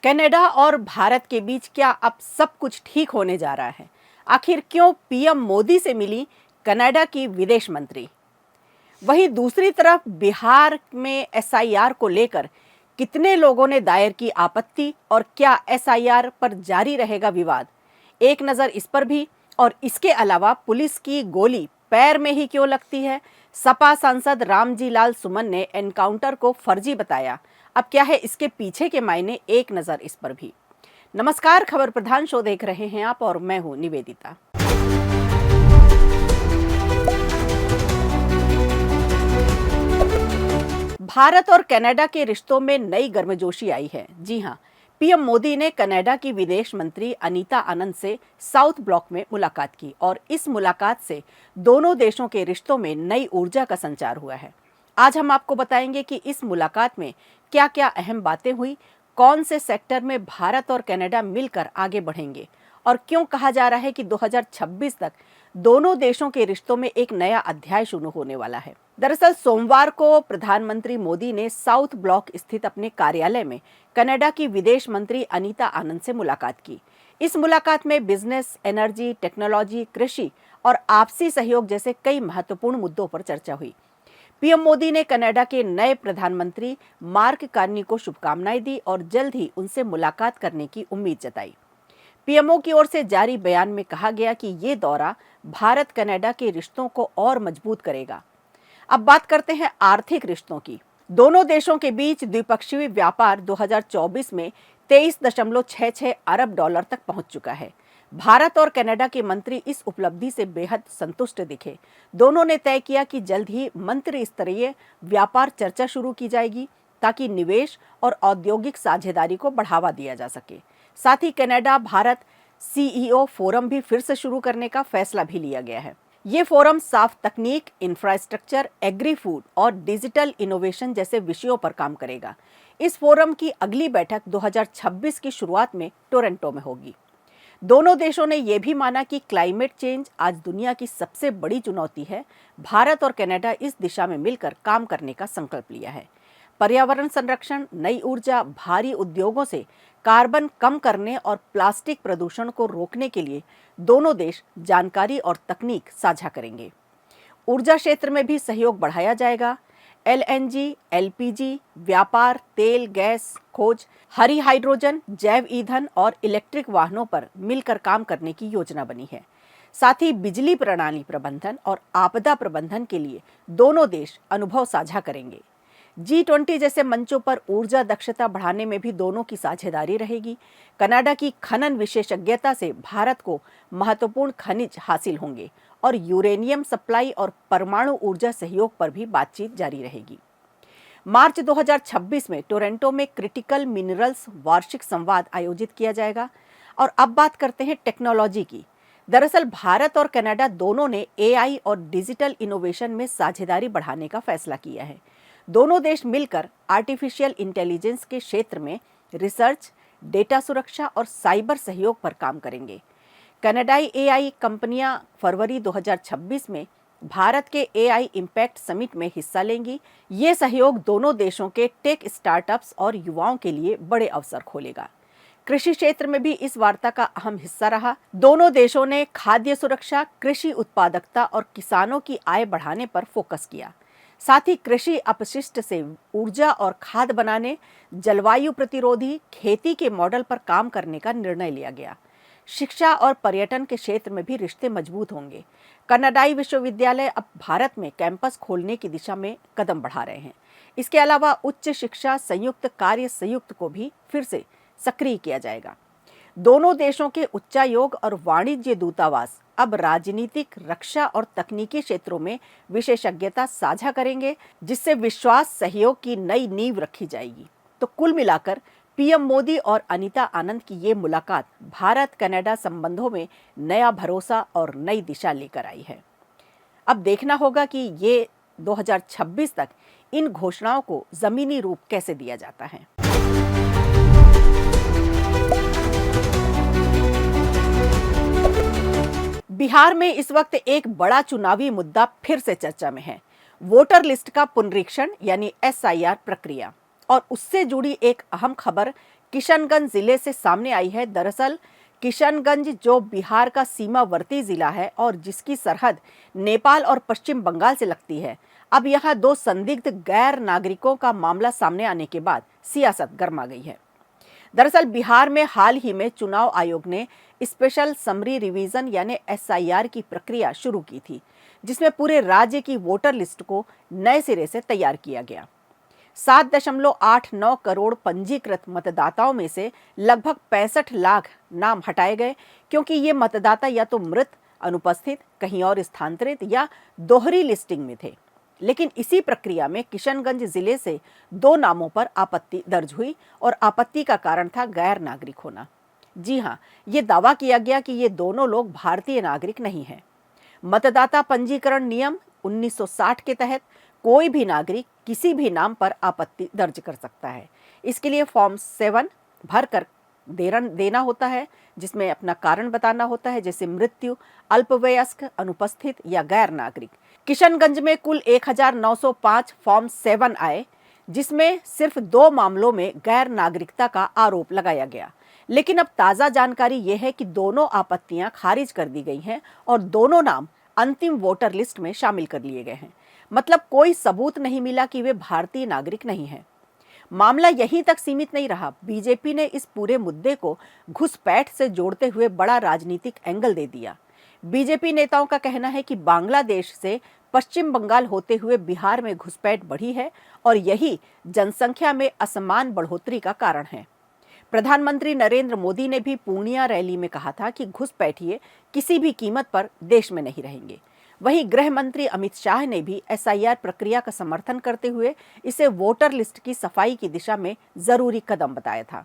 Canada और भारत के बीच क्या अब सब कुछ ठीक होने जा रहा है? आखिर क्यों पीएम मोदी से मिली कनाडा की विदेश मंत्री? वहीं दूसरी तरफ बिहार में एसआईआर को लेकर कितने लोगों ने दायर की आपत्ति और क्या एसआईआर पर जारी रहेगा विवाद? एक नज़र इस पर भी। और इसके अलावा पुलिस की गोली पैर में ही क्यों लगती है? सपा सांसद रामजी लाल सुमन ने एनकाउंटर को फर्जी बताया। अब क्या है इसके पीछे के मायने? एक नज़र इस पर भी। नमस्कार, खबर प्रधान शो देख रहे हैं आप और मैं हूं निवेदिता। भारत और कनाडा के रिश्तों में नई गर्मजोशी आई है। जी हां, पीएम मोदी ने कनाडा की विदेश मंत्री अनीता आनंद से साउथ ब्लॉक में मुलाकात की और इस मुलाकात से दोनों देशों के रिश्तों में नई ऊर्जा का संचार हुआ है। आज हम आपको बताएंगे कि इस मुलाकात में क्या क्या अहम बातें हुई, कौन से सेक्टर में भारत और कनाडा मिलकर आगे बढ़ेंगे और क्यों कहा जा रहा है कि 2026 तक दोनों देशों के रिश्तों में एक नया अध्याय शुरू होने वाला है। दरअसल सोमवार को प्रधानमंत्री मोदी ने साउथ ब्लॉक स्थित अपने कार्यालय में कनाडा की विदेश मंत्री अनीता आनंद से मुलाकात की। इस मुलाकात में बिजनेस, एनर्जी, टेक्नोलॉजी, कृषि और आपसी सहयोग जैसे कई महत्वपूर्ण मुद्दों पर चर्चा हुई। पीएम मोदी ने कनाडा के नए प्रधानमंत्री मार्क कार्नी को शुभकामनाएं दी और जल्द ही उनसे मुलाकात करने की उम्मीद जताई। पीएमओ की ओर से जारी बयान में कहा गया कि ये दौरा भारत कनाडा के रिश्तों को और मजबूत करेगा। अब बात करते हैं आर्थिक रिश्तों की। दोनों देशों के बीच द्विपक्षीय व्यापार 2024 में 23.66 अरब डॉलर तक पहुंच चुका है। भारत और कनाडा के मंत्री इस उपलब्धि से बेहद संतुष्ट दिखे। दोनों ने तय किया कि जल्द ही मंत्री स्तरीय व्यापार चर्चा शुरू की जाएगी ताकि निवेश और औद्योगिक साझेदारी को बढ़ावा दिया जा सके। साथ ही कनाडा भारत सीईओ फोरम भी फिर से शुरू करने का फैसला भी लिया गया है। ये फोरम साफ तकनीक, इंफ्रास्ट्रक्चर, एग्री फूड और डिजिटल इनोवेशन जैसे विषयों पर काम करेगा। इस फोरम की अगली बैठक 2026 की शुरुआत में टोरंटो में होगी। दोनों देशों ने यह भी माना कि क्लाइमेट चेंज आज दुनिया की सबसे बड़ी चुनौती है। भारत और कनाडा इस दिशा में मिलकर काम करने का संकल्प लिया है। पर्यावरण संरक्षण, नई ऊर्जा, भारी उद्योगों से कार्बन कम करने और प्लास्टिक प्रदूषण को रोकने के लिए दोनों देश जानकारी और तकनीक साझा करेंगे। ऊर्जा क्षेत्र में भी सहयोग बढ़ाया जाएगा। एलएनजी, एलपीजी, व्यापार, तेल, गैस खोज, हरी हाइड्रोजन, जैव ईंधन और इलेक्ट्रिक वाहनों पर मिलकर काम करने की योजना बनी है। साथ ही बिजली प्रणाली प्रबंधन और आपदा प्रबंधन के लिए दोनों देश अनुभव साझा करेंगे। G20 जैसे मंचों पर ऊर्जा दक्षता बढ़ाने में भी दोनों की साझेदारी रहेगी। कनाडा की खनन विशेषज्ञता से भारत को महत्वपूर्ण खनिज हासिल होंगे और यूरेनियम सप्लाई और परमाणु ऊर्जा सहयोग पर भी बातचीत जारी रहेगी। मार्च 2026 में टोरंटो में क्रिटिकल मिनरल्स वार्षिक संवाद आयोजित किया जाएगा। और अब बात करते हैं टेक्नोलॉजी की। दरअसल भारत और कनाडा दोनों ने एआई और डिजिटल इनोवेशन में साझेदारी बढ़ाने का फैसला किया है। दोनों देश मिलकर आर्टिफिशियल इंटेलिजेंस के क्षेत्र में रिसर्च, डेटा सुरक्षा और साइबर सहयोग पर काम करेंगे। कनाडाई एआई कंपनियां फरवरी 2026 में भारत के एआई इम्पैक्ट समिट में हिस्सा लेंगी। ये सहयोग दोनों देशों के टेक स्टार्टअप्स और युवाओं के लिए बड़े अवसर खोलेगा। कृषि क्षेत्र में भी इस वार्ता का अहम हिस्सा रहा। दोनों देशों ने खाद्य सुरक्षा, कृषि उत्पादकता और किसानों की आय बढ़ाने पर फोकस किया। साथ ही कृषि अपशिष्ट से ऊर्जा और खाद बनाने, जलवायु प्रतिरोधी खेती के मॉडल पर काम करने का निर्णय लिया गया। शिक्षा और पर्यटन के क्षेत्र में भी रिश्ते मजबूत होंगे। कनाडाई विश्वविद्यालय अब भारत में कैंपस खोलने की दिशा में कदम बढ़ा रहे हैं। इसके अलावा उच्च शिक्षा संयुक्त कार्य संयुक्त को भी फिर से सक्रिय किया जाएगा। दोनों देशों के उच्चायोग और वाणिज्य दूतावास अब राजनीतिक, रक्षा और तकनीकी क्षेत्रों में विशेषज्ञता साझा करेंगे, जिससे विश्वास सहयोग की नई नींव रखी जाएगी। तो कुल मिलाकर पीएम मोदी और अनीता आनंद की ये मुलाकात भारत कनाडा संबंधों में नया भरोसा और नई दिशा लेकर आई है। अब देखना होगा कि ये 2026 तक इन घोषणाओं को जमीनी रूप कैसे दिया जाता है। बिहार में इस वक्त एक बड़ा चुनावी मुद्दा फिर से चर्चा में है। वोटर लिस्ट का पुनरीक्षण यानी एसआईआर प्रक्रिया और उससे जुड़ी एक अहम खबर किशनगंज जिले से सामने आई है। दरअसल किशनगंज जो बिहार का सीमावर्ती जिला है और जिसकी सरहद नेपाल और पश्चिम बंगाल से लगती है, अब यहाँ दो संदिग्ध गैर नागरिकों का मामला सामने आने के बाद सियासत गर्मा गई है। दरअसल बिहार में हाल ही में चुनाव आयोग ने स्पेशल समरी रिवीजन यानी SIR की प्रक्रिया शुरू की थी, जिसमें पूरे राज्य की वोटर लिस्ट को नए सिरे से तैयार किया गया। 7.89 करोड़ पंजीकृत मतदाताओं में से लगभग 65 लाख नाम हटाए गए, क्योंकि ये मतदाता या तो मृत, अनुपस्थित, कहीं और स्थानांतरित या दोहरी लिस्टिंग में थे। लेकिन इसी प्रक्रिया में किशनगंज जिले से 2 नामों पर आपत्ति दर्ज हुई और आपत्ति का कारण था गैर नागरिक होना। जी हाँ, ये दावा किया गया कि ये दोनों लोग भारतीय नागरिक नहीं हैं। मतदाता पंजीकरण नियम 1960 के तहत कोई भी नागरिक किसी भी नाम पर आपत्ति दर्ज कर सकता है। इसके लिए फॉर्म 7 भर कर देना होता है, जिसमें अपना कारण बताना होता है, जैसे मृत्यु, अल्पवयस्क, अनुपस्थित या गैर नागरिक। किशनगंज में कुल 1905 फॉर्म 7 आए, जिसमें सिर्फ 2 मामलों में गैर नागरिकता का आरोप लगाया गया। लेकिन अब ताज़ा जानकारी यह है कि दोनों आपत्तियां खारिज कर दी गई हैं और दोनों नाम अंतिम वोटर लिस्ट में शामिल कर लिए गए हैं। मतलब कोई सबूत नहीं मिला कि वे भारतीय नागरिक नहीं हैं। मामला यहीं तक सीमित नहीं रहा। बीजेपी ने इस पूरे मुद्दे को घुसपैठ से जोड़ते हुए बड़ा राजनीतिक एंगल दे दिया। बीजेपी नेताओं का कहना है कि बांग्लादेश से पश्चिम बंगाल होते हुए बिहार में घुसपैठ बढ़ी है और यही जनसंख्या में असमान बढ़ोतरी का कारण है। प्रधानमंत्री नरेंद्र मोदी ने भी पूर्णिया रैली में कहा था कि घुसपैठिए किसी भी कीमत पर देश में नहीं रहेंगे। वहीं गृह मंत्री अमित शाह ने भी SIR प्रक्रिया का समर्थन करते हुए इसे वोटर लिस्ट की सफाई की दिशा में जरूरी कदम बताया था।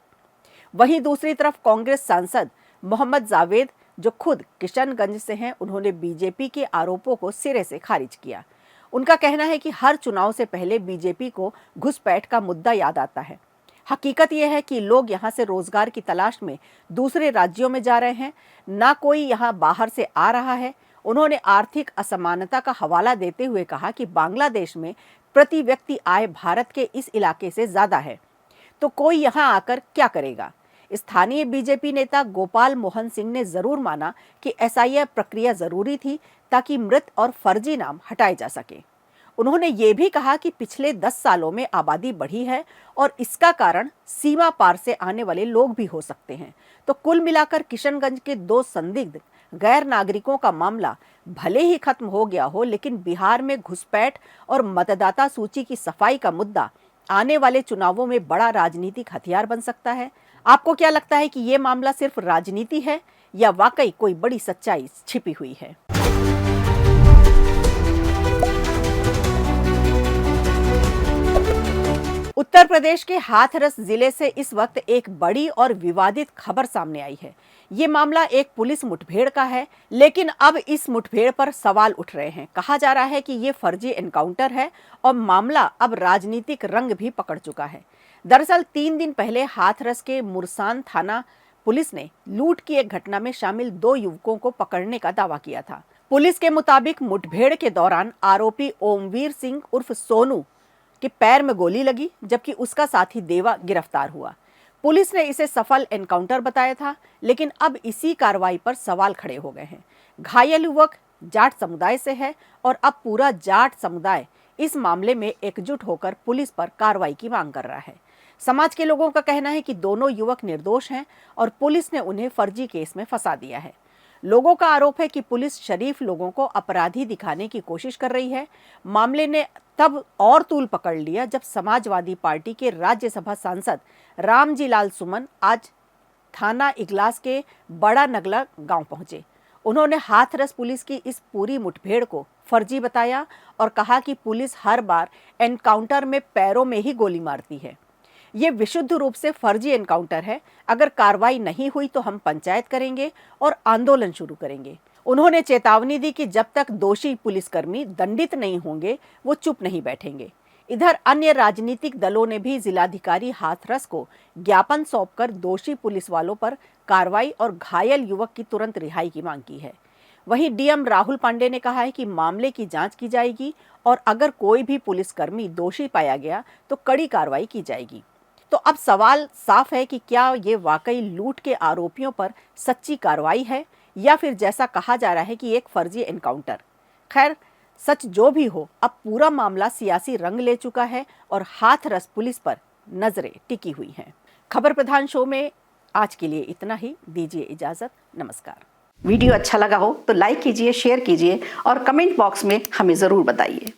वहीं दूसरी तरफ कांग्रेस सांसद मोहम्मद जावेद, जो खुद किशनगंज से हैं, उन्होंने बीजेपी के आरोपों को सिरे से खारिज किया। उनका कहना है कि हर चुनाव से पहले बीजेपी को घुसपैठ का मुद्दा याद आता है। हकीकत यह है कि लोग यहाँ से रोजगार की तलाश में दूसरे राज्यों में जा रहे हैं, ना कोई यहाँ बाहर से आ रहा है। उन्होंने आर्थिक असमानता का हवाला देते हुए कहा कि बांग्लादेश में प्रति व्यक्ति आय भारत के इस इलाके से ज्यादा है, तो कोई यहाँ आकर क्या करेगा। स्थानीय बीजेपी नेता गोपाल मोहन सिंह ने जरूर माना कि SIR प्रक्रिया जरूरी थी ताकि मृत और फर्जी नाम हटाए जा सके। उन्होंने ये भी कहा कि पिछले 10 सालों में आबादी बढ़ी है और इसका कारण सीमा पार से आने वाले लोग भी हो सकते हैं। तो कुल मिलाकर किशनगंज के 2 संदिग्ध गैर नागरिकों का मामला भले ही खत्म हो गया हो, लेकिन बिहार में घुसपैठ और मतदाता सूची की सफाई का मुद्दा आने वाले चुनावों में बड़ा राजनीतिक हथियार बन सकता है। आपको क्या लगता है कि ये मामला सिर्फ राजनीति है या वाकई कोई बड़ी सच्चाई छिपी हुई है? उत्तर प्रदेश के हाथरस जिले से इस वक्त एक बड़ी और विवादित खबर सामने आई है। ये मामला एक पुलिस मुठभेड़ का है, लेकिन अब इस मुठभेड़ पर सवाल उठ रहे हैं। कहा जा रहा है कि ये फर्जी एनकाउंटर है और मामला अब राजनीतिक रंग भी पकड़ चुका है। दरअसल 3 दिन पहले हाथरस के मुरसान थाना पुलिस ने लूट की एक घटना में शामिल 2 युवकों को पकड़ने का दावा किया था। पुलिस के मुताबिक मुठभेड़ के दौरान आरोपी ओमवीर सिंह उर्फ सोनू के पैर में गोली लगी, जबकि उसका साथी देवा गिरफ्तार हुआ। पुलिस ने इसे सफल एनकाउंटर बताया था, लेकिन अब इसी कार्रवाई पर सवाल खड़े हो गए हैं। घायल युवक जाट समुदाय से है और अब पूरा जाट समुदाय इस मामले में एकजुट होकर पुलिस पर कार्रवाई की मांग कर रहा है। समाज के लोगों का कहना है कि दोनों युवक निर्दोष हैं और पुलिस ने उन्हें फर्जी केस में फंसा दिया है। लोगों का आरोप है कि पुलिस शरीफ लोगों को अपराधी दिखाने की कोशिश कर रही है। मामले ने तब और तूल पकड़ लिया जब समाजवादी पार्टी के राज्यसभा सांसद रामजी लाल सुमन आज थाना इगलास के बड़ा नगला गांव पहुंचे। उन्होंने हाथरस पुलिस की इस पूरी मुठभेड़ को फर्जी बताया और कहा कि पुलिस हर बार एनकाउंटर में पैरों में ही गोली मारती है। ये विशुद्ध रूप से फर्जी एनकाउंटर है। अगर कार्रवाई नहीं हुई तो हम पंचायत करेंगे और आंदोलन शुरू करेंगे। उन्होंने चेतावनी दी कि जब तक दोषी पुलिसकर्मी दंडित नहीं होंगे वो चुप नहीं बैठेंगे। इधर अन्य राजनीतिक दलों ने भी जिलाधिकारी हाथरस को ज्ञापन सौंपकर दोषी पुलिस वालों पर कार्रवाई और घायल युवक की तुरंत रिहाई की मांग की है। वहीं DM राहुल पांडे ने कहा है कि मामले की जांच की जाएगी और अगर कोई भी पुलिसकर्मी दोषी पाया गया तो कड़ी कार्रवाई की जाएगी। तो अब सवाल साफ है कि क्या ये वाकई लूट के आरोपियों पर सच्ची कार्रवाई है या फिर जैसा कहा जा रहा है कि एक फर्जी एनकाउंटर। खैर, सच जो भी हो, अब पूरा मामला सियासी रंग ले चुका है और हाथरस पुलिस पर नजरें टिकी हुई हैं। खबर प्रधान शो में आज के लिए इतना ही। दीजिए इजाजत। नमस्कार। वीडियो अच्छा लगा हो तो लाइक कीजिए, शेयर कीजिए और कमेंट बॉक्स में हमें जरूर बताइए।